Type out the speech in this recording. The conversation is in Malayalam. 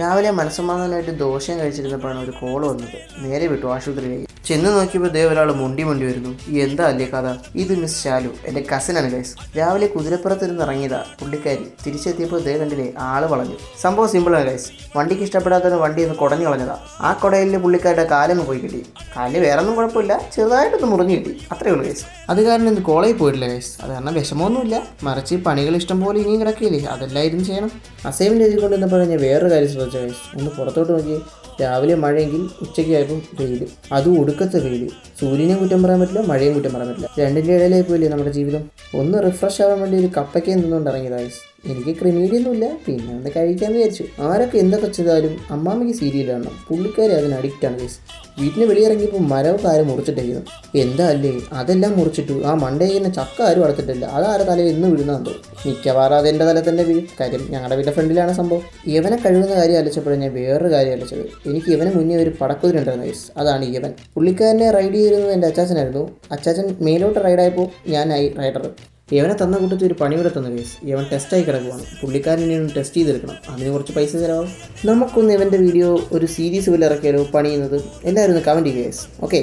രാവിലെ മനസ്സമാധാനമായിട്ട് ദോശയും കഴിച്ചിരുന്നപ്പോഴാണ് ഒരു കോൾ വന്നത്. നേരെ വിട്ടു ആശുപത്രിയിലേക്ക്. ചെന്ന് നോക്കിയപ്പോൾ ദേ ഒരാൾ മുണ്ടി വരുന്നു. എന്താ അല്ലേ കഥ? ഇത് മിസ് ശാലു, എൻ്റെ കസിനാണ് ഗൈസ്. രാവിലെ കുതിരപ്പുറത്തിരുന്ന് ഇറങ്ങിയതാ പുള്ളിക്കാരി. തിരിച്ചെത്തിയപ്പോൾ ദേ കണ്ടില്ലേ, ആള് വളഞ്ഞു. സംഭവം സിമ്പിളാണ് ഗൈസ്. വണ്ടിക്ക് ഇഷ്ടപ്പെടാത്തവന് വണ്ടി ഒന്ന് കുടഞ്ഞു കളഞ്ഞതാ. ആ കുടയിൽ പുള്ളിക്കാരുടെ കാലൊന്ന് പോയി കിട്ടി. കാലിന് വേറെ ഒന്നും കുഴപ്പമില്ല, ചെറുതായിട്ടൊന്ന് മുറിഞ്ഞു കിട്ടി, അത്രേ ഉള്ളൂ ഗൈസ്. അത് കാരണം ഇന്ന് കോളേജിൽ പോയിട്ടില്ല ഗൈസ്. അത് കാരണം വിഷമമൊന്നുമില്ല, മറിച്ച് പണികൾ ഇഷ്ടം പോലെ ഇനിയും കിടക്കില്ലേ, അതെല്ലാം ഇരുന്ന് ചെയ്യണം. അസൈൻമെൻറ്റ് എഴുതിക്കൊണ്ടിരുന്നപ്പോൾ ഞാൻ വേറൊരു കാര്യം ശ്രദ്ധിച്ച ഗൈസ്. ഒന്ന് പുറത്തോട്ട് നോക്കി. രാവിലെ മഴയെങ്കിൽ ഉച്ചയ്ക്കായപ്പോൾ വെയിൽ, അതും ഒടുക്കത്തെ വെയിൽ. സൂര്യനെയും കുറ്റം പറയാൻ പറ്റില്ല, മഴയും കുറ്റം പറയാൻ പറ്റില്ല. രണ്ടിൻ്റെ ഇടയിലായി പോയില്ലേ നമ്മുടെ ജീവിതം. ഒന്ന് റിഫ്രഷ് ആവാൻ വേണ്ടി ഒരു കപ്പയ്ക്ക് നിന്നുകൊണ്ട് ഇറങ്ങിയതാ ഗൈസ്. എനിക്ക് ക്രിമീഡിയൊന്നുമില്ല, പിന്നെ ഒന്ന് കഴിക്കാമെന്ന് വിചാരിച്ചു. ആരൊക്കെ എന്തൊക്കെ ചെയ്താലും അമ്മാമ്മയ്ക്ക് സീരിയൽ കാണണം. പുള്ളിക്കാരി അതിന് അഡിക്റ്റാണ് ഗൈസ്. വീട്ടിന് വെളിയിറങ്ങിയപ്പോൾ മരമൊക്കെ ആരും മുറിച്ചിട്ടിരിക്കുന്നു. എന്താ അല്ലേ, അതെല്ലാം മുറിച്ചിട്ടു. ആ മണ്ടേ ചെയ്യുന്ന ചക്ക ആരും അടത്തിട്ടില്ല. അതാരെ തലയിൽ എന്ന് വീഴുന്നതോ. മിക്കവാറും അതെൻ്റെ തല തന്നെ വീഴും. കാര്യം ഞങ്ങളുടെ വീട്ടിലെ ഫ്രണ്ടിലാണ് സംഭവം. ഇവനെ കഴിവുന്ന കാര്യം ആലോചിച്ചപ്പോഴും ഞാൻ വേറൊരു കാര്യം ആലോചിച്ചത്. എനിക്ക് ഇവന് മുന്നേ ഒരു പടക്കുതിര ഉണ്ടായിരുന്നു ഗൈസ്. അതാണ് ഇവൻ. പുള്ളിക്കാരനെ റൈഡ് ചെയ്തിരുന്നത് എൻ്റെ അച്ചാച്ചനായിരുന്നു. അച്ചാച്ചൻ മേലോട്ട് റൈഡായപ്പോൾ ഞാനായി റൈഡർ. ഇവനെ തന്ന കൂട്ടത്തിൽ ഒരു പണി കൂടെ തന്ന കേസ്. ഇവൻ ടെസ്റ്റായി കിടക്കുവാണ്. പുള്ളിക്കാരനെ ഒന്ന് ടെസ്റ്റ് ചെയ്തെടുക്കണം. അതിന് കുറച്ച് പൈസ ചിലവാകും. നമുക്കൊന്ന് ഇവൻ്റെ വീഡിയോ ഒരു സീരീസ് പോലെ ഇറക്കിയാലോ പണി ചെയ്യുന്നത്? എല്ലാവരും ഒന്ന് കമൻറ്റ് ചെയ്യുക കേസ്. ഓക്കെ.